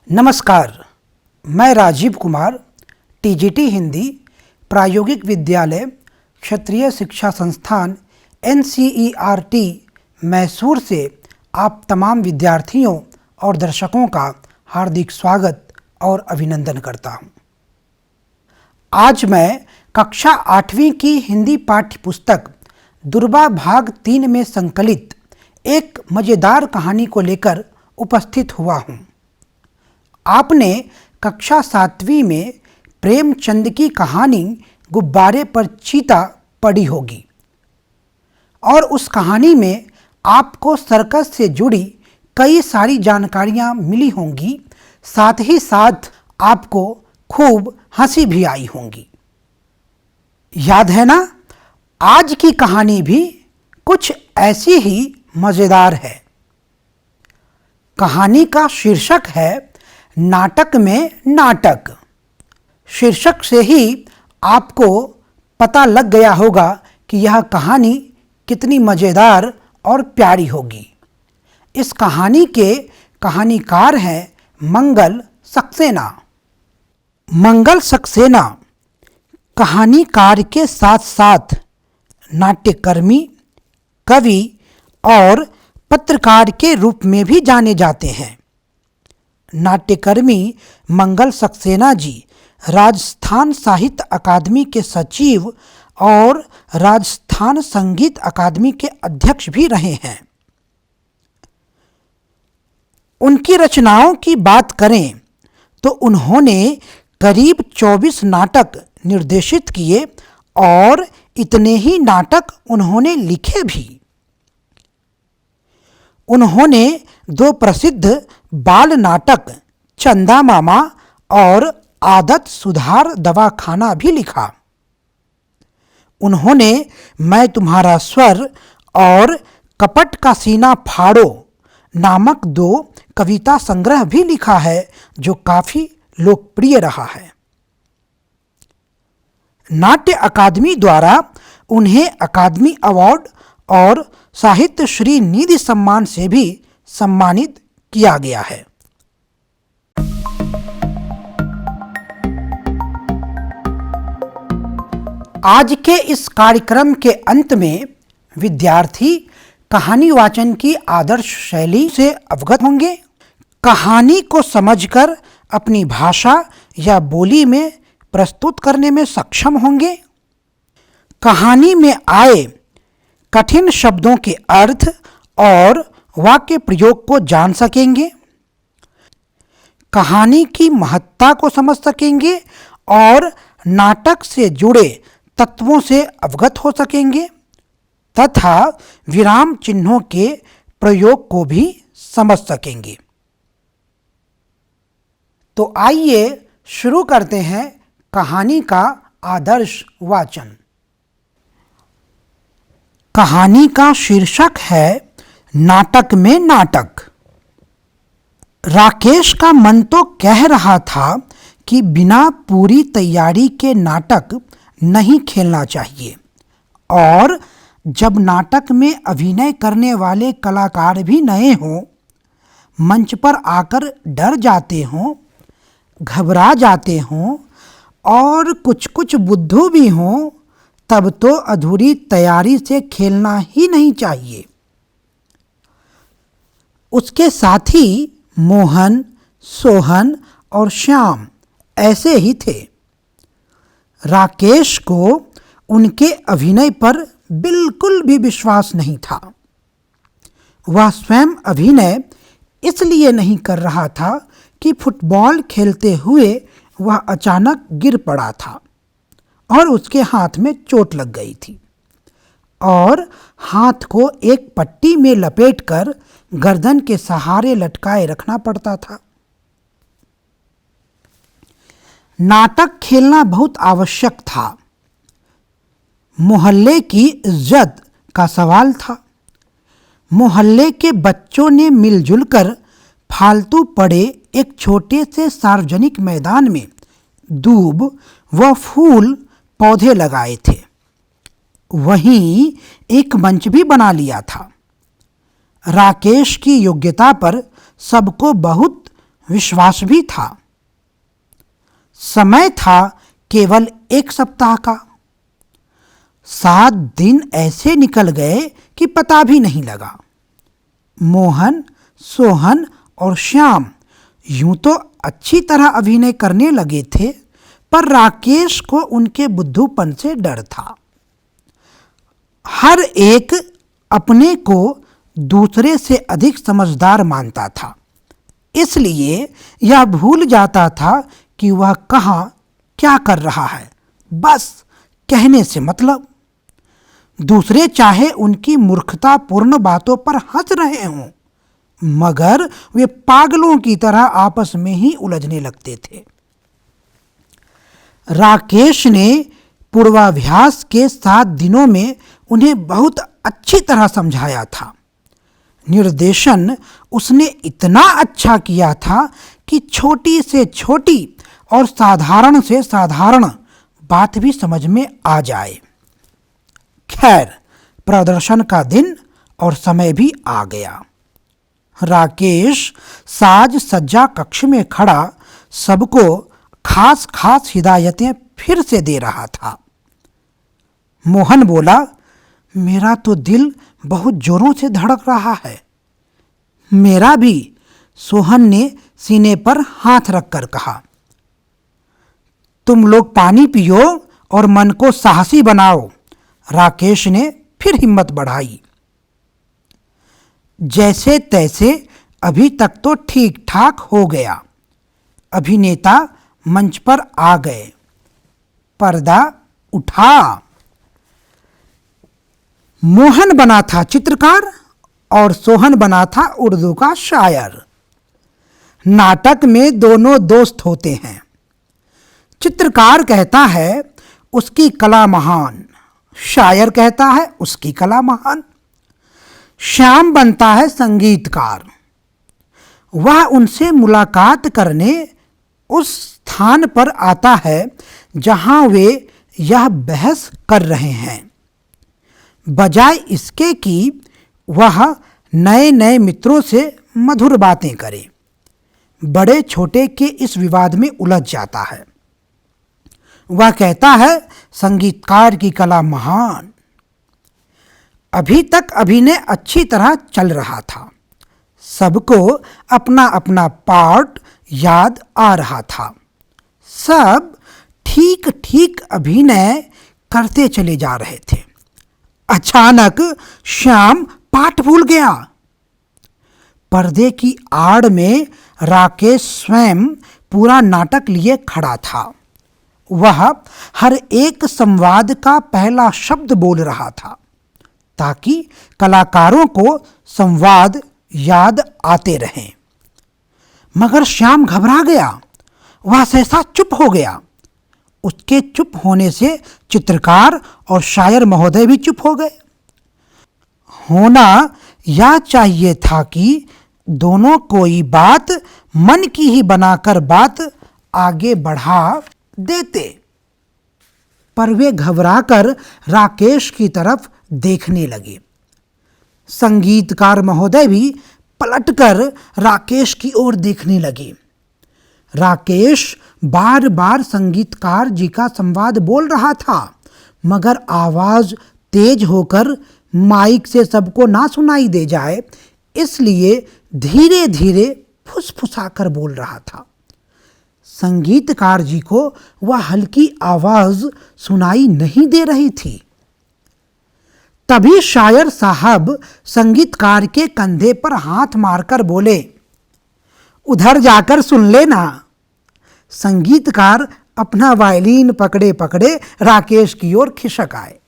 नमस्कार, मैं राजीव कुमार, टीजीटी हिंदी, प्रायोगिक विद्यालय, क्षेत्रीय शिक्षा संस्थान NCERT मैसूर से आप तमाम विद्यार्थियों और दर्शकों का हार्दिक स्वागत और अभिनंदन करता हूँ। आज मैं कक्षा 8वीं की हिंदी पाठ्य पुस्तक दुर्बा भाग 3 में संकलित एक मज़ेदार कहानी को लेकर उपस्थित हुआ हूँ। आपने कक्षा 7वीं में प्रेमचंद की कहानी गुब्बारे पर चीता पढ़ी होगी और उस कहानी में आपको सर्कस से जुड़ी कई सारी जानकारियाँ मिली होंगी, साथ ही साथ आपको खूब हंसी भी आई होंगी। याद है ना? आज की कहानी भी कुछ ऐसी ही मज़ेदार है। कहानी का शीर्षक है नाटक में नाटक। शीर्षक से ही आपको पता लग गया होगा कि यह कहानी कितनी मज़ेदार और प्यारी होगी। इस कहानी के कहानीकार हैं मंगल सक्सेना। मंगल सक्सेना कहानीकार के साथ साथ नाट्यकर्मी, कवि और पत्रकार के रूप में भी जाने जाते हैं। नाट्यकर्मी मंगल सक्सेना जी राजस्थान साहित्य अकादमी के सचिव और राजस्थान संगीत अकादमी के अध्यक्ष भी रहे हैं। उनकी रचनाओं की बात करें तो उन्होंने करीब 24 नाटक निर्देशित किए और इतने ही नाटक उन्होंने लिखे भी। उन्होंने 2 प्रसिद्ध बाल नाटक चंदा मामा और आदत सुधार दवाखाना भी लिखा। उन्होंने मैं तुम्हारा स्वर और कपट का सीना फाड़ो नामक 2 कविता संग्रह भी लिखा है, जो काफ़ी लोकप्रिय रहा है। नाट्य अकादमी द्वारा उन्हें अकादमी अवार्ड और साहित्य श्री निधि सम्मान से भी सम्मानित किया गया है। आज के इस कार्यक्रम के अंत में विद्यार्थी कहानी वाचन की आदर्श शैली से अवगत होंगे। कहानी को समझकर अपनी भाषा या बोली में प्रस्तुत करने में सक्षम होंगे। कहानी में आए कठिन शब्दों के अर्थ और वाक्य प्रयोग को जान सकेंगे। कहानी की महत्ता को समझ सकेंगे और नाटक से जुड़े तत्वों से अवगत हो सकेंगे तथा विराम चिन्हों के प्रयोग को भी समझ सकेंगे। तो आइए शुरू करते हैं कहानी का आदर्श वाचन। कहानी का शीर्षक है नाटक में नाटक। राकेश का मन तो कह रहा था कि बिना पूरी तैयारी के नाटक नहीं खेलना चाहिए, और जब नाटक में अभिनय करने वाले कलाकार भी नए हों, मंच पर आकर डर जाते हों, घबरा जाते हों और कुछ बुद्धू भी हों, तब तो अधूरी तैयारी से खेलना ही नहीं चाहिए। उसके साथी मोहन, सोहन और श्याम ऐसे ही थे। राकेश को उनके अभिनय पर बिल्कुल भी विश्वास नहीं था। वह स्वयं अभिनय इसलिए नहीं कर रहा था कि फुटबॉल खेलते हुए वह अचानक गिर पड़ा था और उसके हाथ में चोट लग गई थी और हाथ को एक पट्टी में लपेटकर गर्दन के सहारे लटकाए रखना पड़ता था। नाटक खेलना बहुत आवश्यक था। मोहल्ले की इज्जत का सवाल था। मोहल्ले के बच्चों ने मिलजुल कर फालतू पड़े एक छोटे से सार्वजनिक मैदान में दूब व फूल पौधे लगाए थे। वहीं एक मंच भी बना लिया था। राकेश की योग्यता पर सबको बहुत विश्वास भी था। समय था केवल 1 सप्ताह का। 7 दिन ऐसे निकल गए कि पता भी नहीं लगा। मोहन, सोहन और श्याम यूं तो अच्छी तरह अभिनय करने लगे थे, पर राकेश को उनके बुद्धूपन से डर था। हर एक अपने को दूसरे से अधिक समझदार मानता था, इसलिए यह भूल जाता था कि वह कहाँ क्या कर रहा है, बस कहने से मतलब। दूसरे चाहे उनकी मूर्खतापूर्ण बातों पर हंस रहे हों, मगर वे पागलों की तरह आपस में ही उलझने लगते थे। राकेश ने पूर्वाभ्यास के 7 दिनों में उन्हें बहुत अच्छी तरह समझाया था। निर्देशन उसने इतना अच्छा किया था कि छोटी से छोटी और साधारण से साधारण बात भी समझ में आ जाए। खैर, प्रदर्शन का दिन और समय भी आ गया। राकेश साज सज्जा कक्ष में खड़ा सबको खास खास हिदायतें फिर से दे रहा था। मोहन बोला, मेरा तो दिल बहुत जोरों से धड़क रहा है। मेरा भी, सोहन ने सीने पर हाथ रखकर कहा। तुम लोग पानी पियो और मन को साहसी बनाओ, राकेश ने फिर हिम्मत बढ़ाई। जैसे तैसे अभी तक तो ठीक ठाक हो गया। अभिनेता मंच पर आ गए। पर्दा उठा। मोहन बना था चित्रकार और सोहन बना था उर्दू का शायर। नाटक में दोनों दोस्त होते हैं। चित्रकार कहता है उसकी कला महान, शायर कहता है उसकी कला महान। श्याम बनता है संगीतकार। वह उनसे मुलाकात करने उस स्थान पर आता है जहां वे यह बहस कर रहे हैं, बजाय इसके कि वह नए नए मित्रों से मधुर बातें करे। बड़े छोटे के इस विवाद में उलझ जाता है। वह कहता है संगीतकार की कला महान। अभी तक अभिनय अच्छी तरह चल रहा था। सबको अपना अपना पार्ट याद आ रहा था। सब ठीक ठीक अभिनय करते चले जा रहे थे। अचानक श्याम पाठ भूल गया। पर्दे की आड़ में राकेश स्वयं पूरा नाटक लिए खड़ा था। वह हर एक संवाद का पहला शब्द बोल रहा था ताकि कलाकारों को संवाद याद आते रहें। मगर श्याम घबरा गया। वह सहसा चुप हो गया। उसके चुप होने से चित्रकार और शायर महोदय भी चुप हो गए। होना यह चाहिए था कि दोनों कोई बात मन की ही बनाकर बात आगे बढ़ा देते, पर वे घबराकर राकेश की तरफ देखने लगे। संगीतकार महोदय भी पलटकर राकेश की ओर देखने लगे। राकेश बार बार संगीतकार जी का संवाद बोल रहा था, मगर आवाज तेज होकर माइक से सबको ना सुनाई दे जाए, इसलिए धीरे धीरे फुसफुसाकर बोल रहा था। संगीतकार जी को वह हल्की आवाज सुनाई नहीं दे रही थी। तभी शायर साहब संगीतकार के कंधे पर हाथ मारकर बोले, उधर जाकर सुन लेना। संगीतकार अपना वायलिन पकड़े पकड़े राकेश की ओर खिसक आए।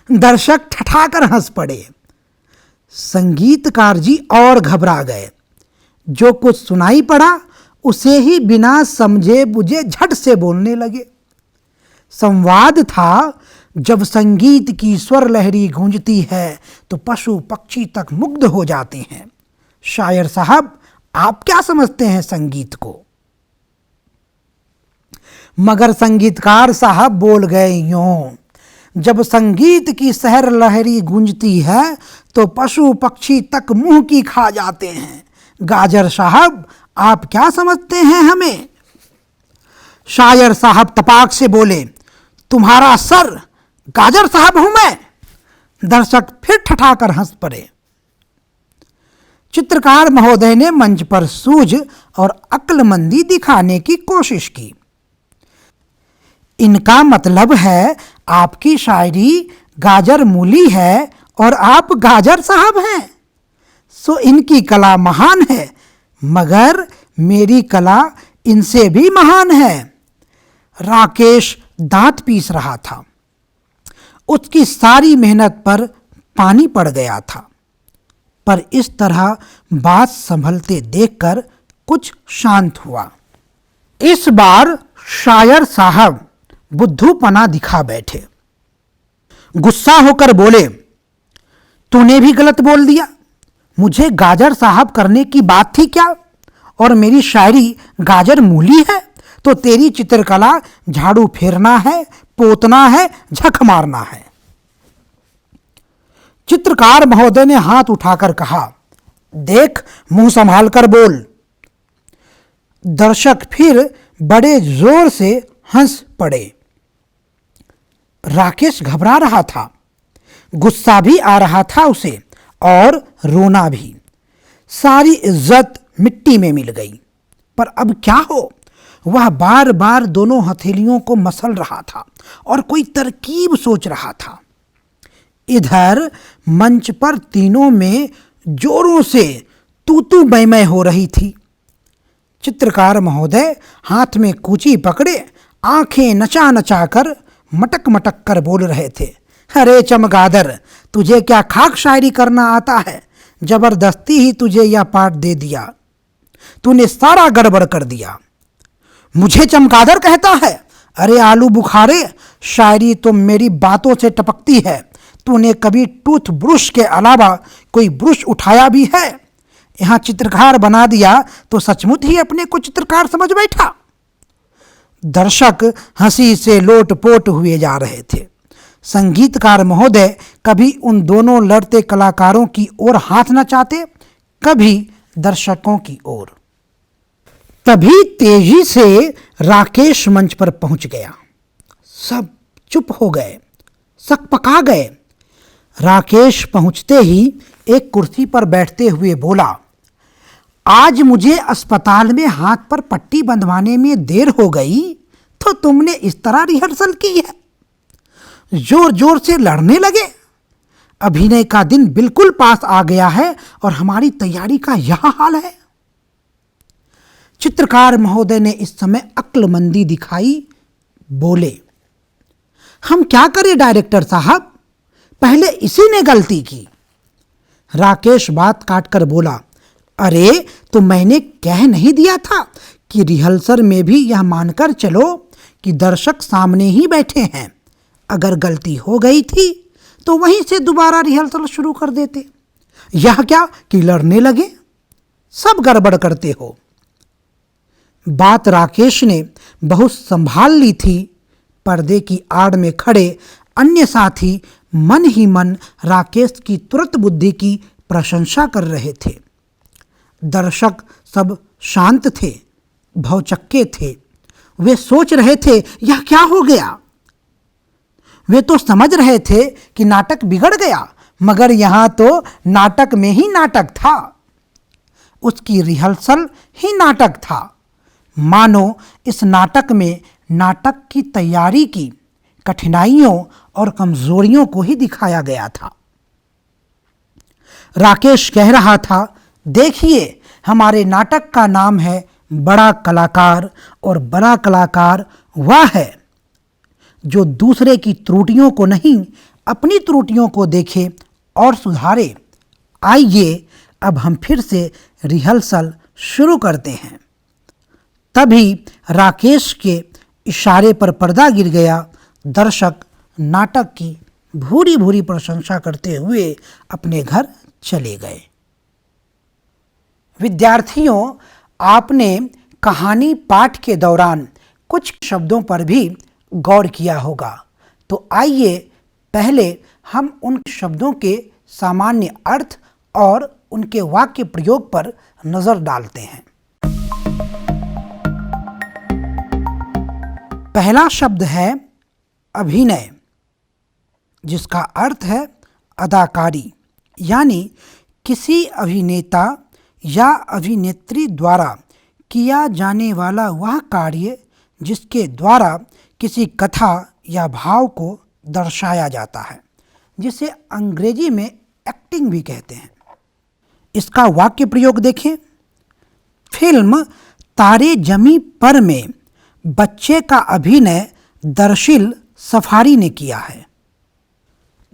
दर्शक ठठाकर हंस पड़े। संगीतकार जी और घबरा गए। जो कुछ सुनाई पड़ा उसे ही बिना समझे बुझे झट से बोलने लगे। संवाद था, जब संगीत की स्वर लहरी गूंजती है तो पशु पक्षी तक मुग्ध हो जाते हैं। शायर साहब, आप क्या समझते हैं संगीत को? मगर संगीतकार साहब बोल गए यूं, जब संगीत की सहर लहरी गूंजती है तो पशु पक्षी तक मुंह की खा जाते हैं। गाजर साहब, आप क्या समझते हैं हमें? शायर साहब तपाक से बोले, तुम्हारा सर गाजर साहब हूं मैं। दर्शक फिर ठठाकर हंस पड़े। चित्रकार महोदय ने मंच पर सूझ और अक्लमंदी दिखाने की कोशिश की। इनका मतलब है आपकी शायरी गाजर मूली है और आप गाजर साहब हैं। सो इनकी कला महान है, मगर मेरी कला इनसे भी महान है। राकेश दांत पीस रहा था। उसकी सारी मेहनत पर पानी पड़ गया था, पर इस तरह बात संभलते देखकर कुछ शांत हुआ। इस बार शायर साहब बुद्धूपना दिखा बैठे। गुस्सा होकर बोले, तूने भी गलत बोल दिया। मुझे गाजर साहब करने की बात थी क्या? और मेरी शायरी गाजर मूली है तो तेरी चित्रकला झाड़ू फेरना है, पोतना है, झक मारना है। चित्रकार महोदय ने हाथ उठाकर कहा, देख, मुंह संभाल कर बोल। दर्शक फिर बड़े जोर से हंस पड़े। राकेश घबरा रहा था, गुस्सा भी आ रहा था उसे और रोना भी। सारी इज्जत मिट्टी में मिल गई। पर अब क्या हो? वह बार बार दोनों हथेलियों को मसल रहा था और कोई तरकीब सोच रहा था। इधर मंच पर तीनों में जोरों से तू मै हो रही थी। चित्रकार महोदय हाथ में कूची पकड़े आंखें नचा नचा कर मटक मटक कर बोल रहे थे, अरे चमगादर, तुझे क्या खाक शायरी करना आता है? जबरदस्ती ही तुझे यह पाठ दे दिया, तूने सारा गड़बड़ कर दिया। मुझे चमगादर कहता है? अरे आलू बुखारे, शायरी तो मेरी बातों से टपकती है। तूने कभी टूथ ब्रश के अलावा कोई ब्रश उठाया भी है? यहाँ चित्रकार बना दिया तो सचमुच ही अपने को चित्रकार समझ बैठा। दर्शक हंसी से लोटपोट हुए जा रहे थे। संगीतकार महोदय कभी उन दोनों लड़ते कलाकारों की ओर हाथ न चाहते, कभी दर्शकों की ओर। तभी तेजी से राकेश मंच पर पहुंच गया। सब चुप हो गए, सकपका गए। राकेश पहुंचते ही एक कुर्सी पर बैठते हुए बोला, आज मुझे अस्पताल में हाथ पर पट्टी बंधवाने में देर हो गई तो तुमने इस तरह रिहर्सल की है? जोर जोर से लड़ने लगे। अभिनय का दिन बिल्कुल पास आ गया है और हमारी तैयारी का यह हाल है। चित्रकार महोदय ने इस समय अक्लमंदी दिखाई, बोले, हम क्या करें डायरेक्टर साहब, पहले इसी ने गलती की। राकेश बात काटकर बोला, अरे तो मैंने कह नहीं दिया था कि रिहर्सल में भी यह मानकर चलो कि दर्शक सामने ही बैठे हैं। अगर गलती हो गई थी तो वहीं से दोबारा रिहर्सल शुरू कर देते। यह क्या कि लड़ने लगे? सब गड़बड़ करते हो। बात राकेश ने बहुत संभाल ली थी। पर्दे की आड़ में खड़े अन्य साथी मन ही मन राकेश की तुरंत बुद्धि की प्रशंसा कर रहे थे। दर्शक सब शांत थे, भौचक्के थे। वे सोच रहे थे यह क्या हो गया। वे तो समझ रहे थे कि नाटक बिगड़ गया, मगर यहाँ तो नाटक में ही नाटक था। उसकी रिहर्सल ही नाटक था। मानो इस नाटक में नाटक की तैयारी की कठिनाइयों और कमजोरियों को ही दिखाया गया था। राकेश कह रहा था, देखिए, हमारे नाटक का नाम है बड़ा कलाकार, और बड़ा कलाकार वह है जो दूसरे की त्रुटियों को नहीं, अपनी त्रुटियों को देखे और सुधारे। आइए अब हम फिर से रिहर्सल शुरू करते हैं। तभी राकेश के इशारे पर पर्दा गिर गया। दर्शक नाटक की भूरी भूरी प्रशंसा करते हुए अपने घर चले गए। विद्यार्थियों, आपने कहानी पाठ के दौरान कुछ शब्दों पर भी गौर किया होगा। तो आइए पहले हम उन शब्दों के सामान्य अर्थ और उनके वाक्य प्रयोग पर नज़र डालते हैं। पहला शब्द है अभिनय, जिसका अर्थ है अदाकारी, यानी किसी अभिनेता या अभिनेत्री द्वारा किया जाने वाला वह कार्य जिसके द्वारा किसी कथा या भाव को दर्शाया जाता है, जिसे अंग्रेजी में एक्टिंग भी कहते हैं। इसका वाक्य प्रयोग देखें। फिल्म तारे जमी पर में बच्चे का अभिनय दरअसल सफारी ने किया है।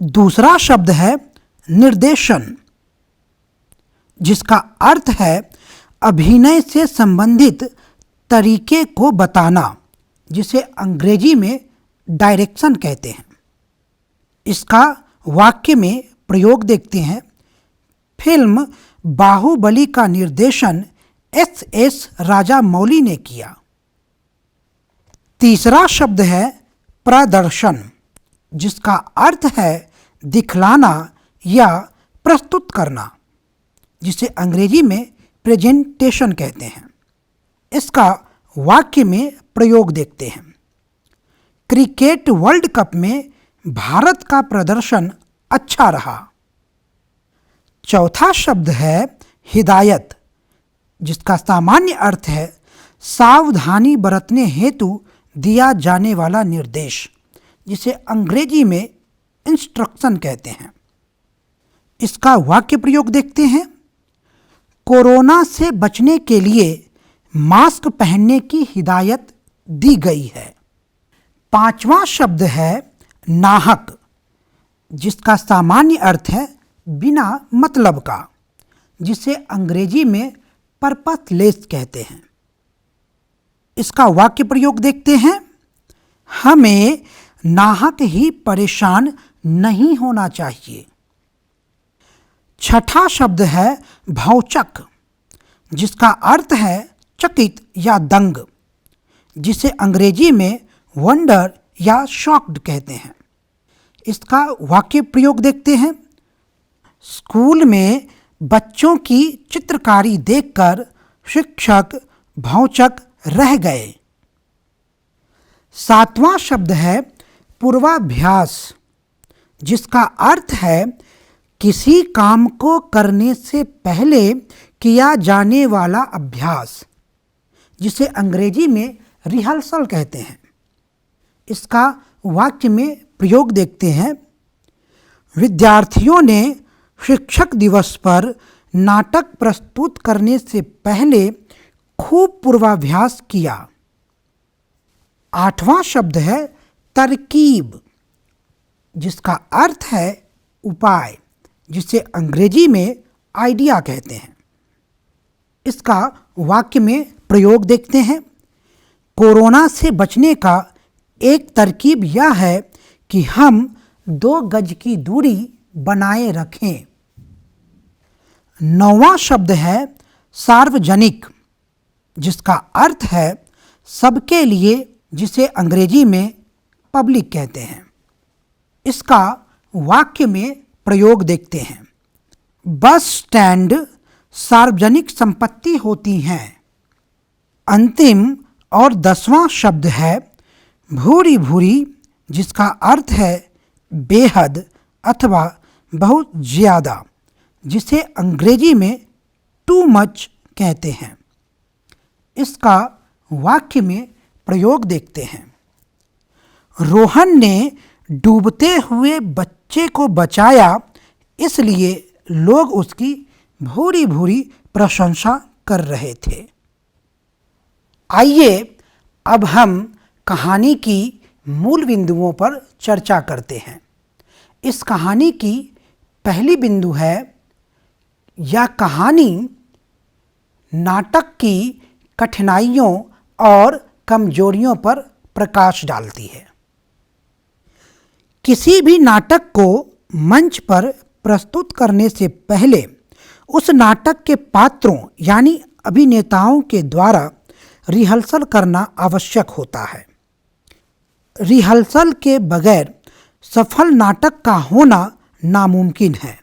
दूसरा शब्द है निर्देशन, जिसका अर्थ है अभिनय से संबंधित तरीके को बताना, जिसे अंग्रेजी में डायरेक्शन कहते हैं। इसका वाक्य में प्रयोग देखते हैं। फिल्म बाहुबली का निर्देशन एस राजामौली ने किया। तीसरा शब्द है प्रदर्शन, जिसका अर्थ है दिखलाना या प्रस्तुत करना, जिसे अंग्रेजी में प्रेजेंटेशन कहते हैं। इसका वाक्य में प्रयोग देखते हैं। क्रिकेट वर्ल्ड कप में भारत का प्रदर्शन अच्छा रहा। चौथा शब्द है हिदायत, जिसका सामान्य अर्थ है सावधानी बरतने हेतु दिया जाने वाला निर्देश, जिसे अंग्रेजी में इंस्ट्रक्शन कहते हैं। इसका वाक्य प्रयोग देखते हैं। कोरोना से बचने के लिए मास्क पहनने की हिदायत दी गई है। पांचवा शब्द है नाहक, जिसका सामान्य अर्थ है बिना मतलब का, जिसे अंग्रेजी में पर्पसलेस कहते हैं। इसका वाक्य प्रयोग देखते हैं। हमें नाहक ही परेशान नहीं होना चाहिए। छठा शब्द है भौचक, जिसका अर्थ है चकित या दंग, जिसे अंग्रेजी में वंडर या शॉक्ड कहते हैं। इसका वाक्य प्रयोग देखते हैं। स्कूल में बच्चों की चित्रकारी देखकर शिक्षक भौचक रह गए। सातवां शब्द है पूर्वाभ्यास, जिसका अर्थ है किसी काम को करने से पहले किया जाने वाला अभ्यास, जिसे अंग्रेजी में रिहर्सल कहते हैं। इसका वाक्य में प्रयोग देखते हैं। विद्यार्थियों ने शिक्षक दिवस पर नाटक प्रस्तुत करने से पहले खूब पूर्वाभ्यास किया। आठवां शब्द है तरकीब, जिसका अर्थ है उपाय, जिसे अंग्रेजी में आइडिया कहते हैं। इसका वाक्य में प्रयोग देखते हैं। कोरोना से बचने का एक तरकीब यह है कि हम 2 गज की दूरी बनाए रखें। नौवां शब्द है सार्वजनिक, जिसका अर्थ है सबके लिए, जिसे अंग्रेजी में पब्लिक कहते हैं। इसका वाक्य में प्रयोग देखते हैं। बस स्टैंड सार्वजनिक संपत्ति होती हैं। अंतिम और 10वां शब्द है भूरी भूरी, जिसका अर्थ है बेहद अथवा बहुत ज़्यादा, जिसे अंग्रेजी में टू मच कहते हैं। इसका वाक्य में प्रयोग देखते हैं। रोहन ने डूबते हुए बच्चे को बचाया, इसलिए लोग उसकी भूरी भूरी प्रशंसा कर रहे थे। आइए अब हम कहानी की मूल बिंदुओं पर चर्चा करते हैं। इस कहानी की पहली बिंदु है, यह कहानी नाटक की कठिनाइयों और कमजोरियों पर प्रकाश डालती है। किसी भी नाटक को मंच पर प्रस्तुत करने से पहले उस नाटक के पात्रों यानी अभिनेताओं के द्वारा रिहर्सल करना आवश्यक होता है। रिहर्सल के बगैर सफल नाटक का होना नामुमकिन है।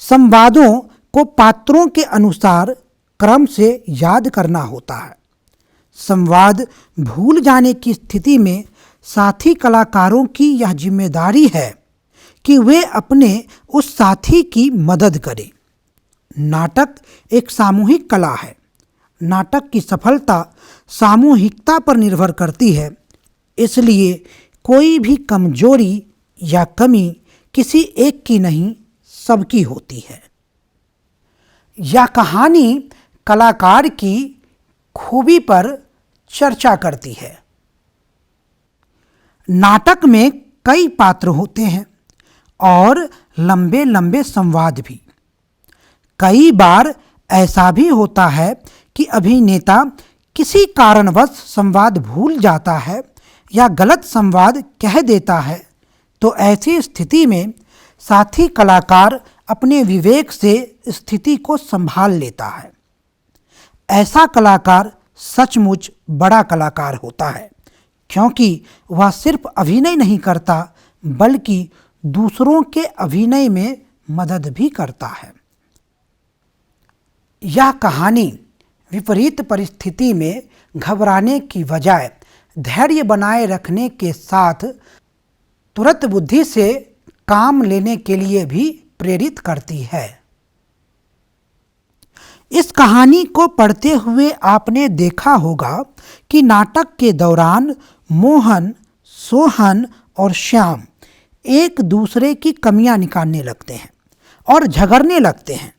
संवादों को पात्रों के अनुसार क्रम से याद करना होता है। संवाद भूल जाने की स्थिति में साथी कलाकारों की यह जिम्मेदारी है कि वे अपने उस साथी की मदद करें। नाटक एक सामूहिक कला है। नाटक की सफलता सामूहिकता पर निर्भर करती है, इसलिए कोई भी कमजोरी या कमी किसी एक की नहीं, सबकी होती है। यह कहानी कलाकार की खूबी पर चर्चा करती है। नाटक में कई पात्र होते हैं और लंबे लंबे संवाद भी। कई बार ऐसा भी होता है कि अभिनेता किसी कारणवश संवाद भूल जाता है या गलत संवाद कह देता है, तो ऐसी स्थिति में साथी कलाकार अपने विवेक से स्थिति को संभाल लेता है। ऐसा कलाकार सचमुच बड़ा कलाकार होता है, क्योंकि वह सिर्फ अभिनय नहीं करता बल्कि दूसरों के अभिनय में मदद भी करता है। यह कहानी विपरीत परिस्थिति में घबराने की बजाय धैर्य बनाए रखने के साथ तुरंत बुद्धि से काम लेने के लिए भी प्रेरित करती है। इस कहानी को पढ़ते हुए आपने देखा होगा कि नाटक के दौरान मोहन, सोहन और श्याम एक दूसरे की कमियां निकालने लगते हैं और झगड़ने लगते हैं।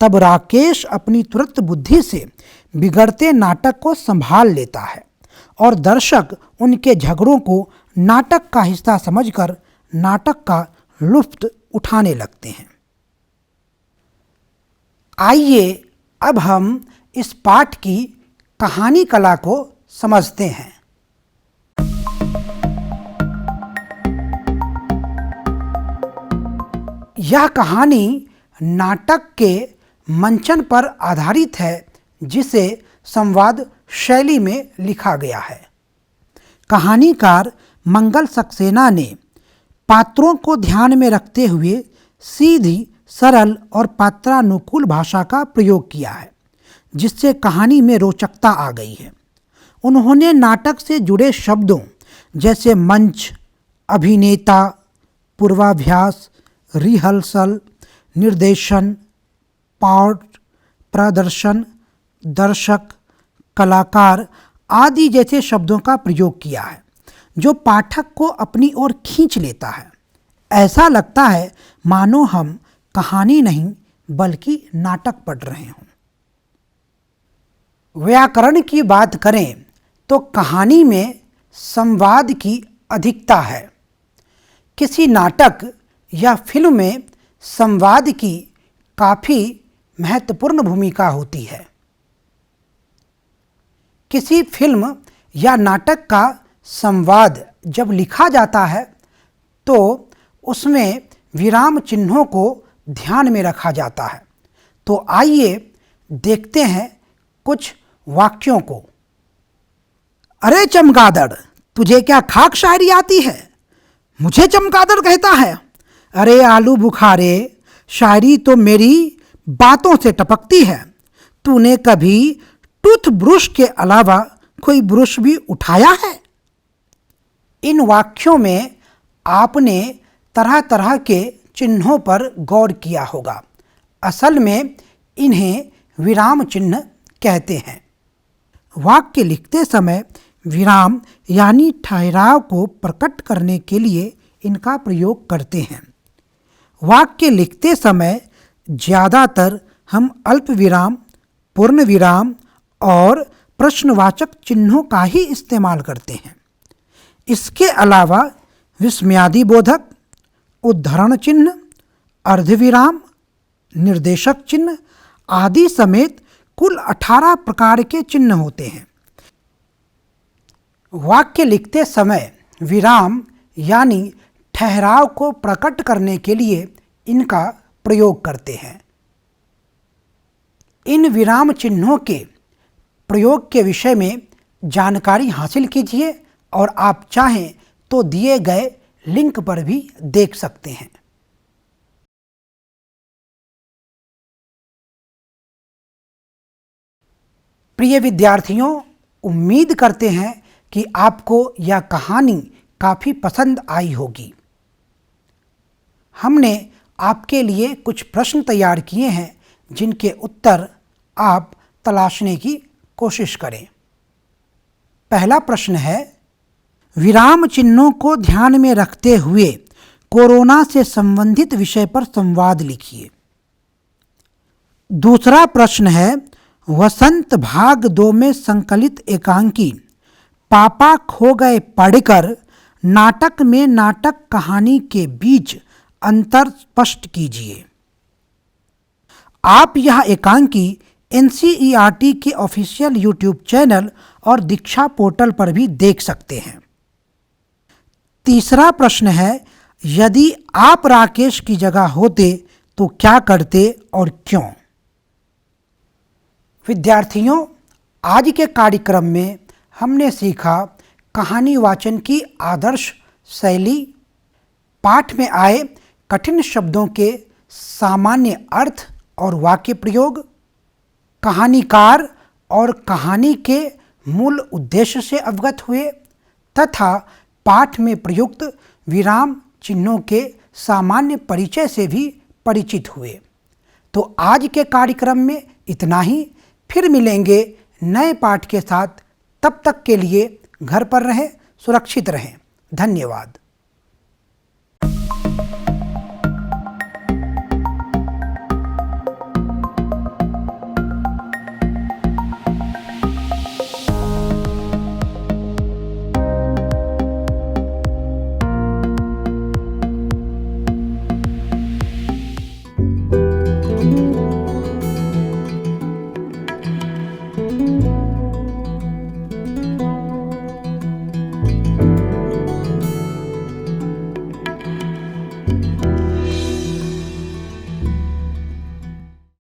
तब राकेश अपनी तुरंत बुद्धि से बिगड़ते नाटक को संभाल लेता है और दर्शक उनके झगड़ों को नाटक का हिस्सा समझकर नाटक का लुत्फ उठाने लगते हैं। आइए अब हम इस पाठ की कहानी कला को समझते हैं। यह कहानी नाटक के मंचन पर आधारित है, जिसे संवाद शैली में लिखा गया है। कहानीकार मंगल सक्सेना ने पात्रों को ध्यान में रखते हुए सीधी, सरल और पात्रानुकूल भाषा का प्रयोग किया है, जिससे कहानी में रोचकता आ गई है। उन्होंने नाटक से जुड़े शब्दों जैसे मंच, अभिनेता, पूर्वाभ्यास, रिहर्सल, निर्देशन, पाठ, प्रदर्शन, दर्शक, कलाकार आदि जैसे शब्दों का प्रयोग किया है, जो पाठक को अपनी ओर खींच लेता है। ऐसा लगता है मानो हम कहानी नहीं बल्कि नाटक पढ़ रहे हों। व्याकरण की बात करें तो कहानी में संवाद की अधिकता है। किसी नाटक या फिल्म में संवाद की काफ़ी महत्वपूर्ण भूमिका होती है। किसी फिल्म या नाटक का संवाद जब लिखा जाता है तो उसमें विराम चिन्हों को ध्यान में रखा जाता है। तो आइए देखते हैं कुछ वाक्यों को। अरे चमगादड़, तुझे क्या खाक शायरी आती है? मुझे चमगादड़ कहता है? अरे आलू बुखारे, शायरी तो मेरी बातों से टपकती है। तूने कभी टूथ ब्रश के अलावा कोई ब्रश भी उठाया है? इन वाक्यों में आपने तरह तरह के चिन्हों पर गौर किया होगा। असल में इन्हें विराम चिन्ह कहते हैं। वाक्य लिखते समय विराम यानी ठहराव को प्रकट करने के लिए इनका प्रयोग करते हैं। वाक्य लिखते समय ज़्यादातर हम अल्प विराम, पूर्ण विराम और प्रश्नवाचक चिन्हों का ही इस्तेमाल करते हैं। इसके अलावा विस्मयादिबोधक, उद्धरण चिन्ह, अर्धविराम, निर्देशक चिन्ह आदि समेत कुल 18 प्रकार के चिन्ह होते हैं। वाक्य लिखते समय विराम यानी ठहराव को प्रकट करने के लिए इनका प्रयोग करते हैं। इन विराम चिन्हों के प्रयोग के विषय में जानकारी हासिल कीजिए और आप चाहें तो दिए गए लिंक पर भी देख सकते हैं। प्रिय विद्यार्थियों, उम्मीद करते हैं कि आपको यह कहानी काफ़ी पसंद आई होगी। हमने आपके लिए कुछ प्रश्न तैयार किए हैं जिनके उत्तर आप तलाशने की कोशिश करें। पहला प्रश्न है, विराम चिन्हों को ध्यान में रखते हुए कोरोना से संबंधित विषय पर संवाद लिखिए। दूसरा प्रश्न है, वसंत भाग 2 में संकलित एकांकी पापा खो गए पढ़कर नाटक में नाटक कहानी के बीच अंतर स्पष्ट कीजिए। आप यह एकांकी NCERT के ऑफिशियल यूट्यूब चैनल और दीक्षा पोर्टल पर भी देख सकते हैं। तीसरा प्रश्न है, यदि आप राकेश की जगह होते तो क्या करते और क्यों? विद्यार्थियों, आज के कार्यक्रम में हमने सीखा कहानी वाचन की आदर्श शैली, पाठ में आए कठिन शब्दों के सामान्य अर्थ और वाक्य प्रयोग, कहानीकार और कहानी के मूल उद्देश्य से अवगत हुए तथा पाठ में प्रयुक्त विराम चिन्हों के सामान्य परिचय से भी परिचित हुए। तो आज के कार्यक्रम में इतना ही। फिर मिलेंगे नए पाठ के साथ। तब तक के लिए घर पर रहें, सुरक्षित रहें। धन्यवाद।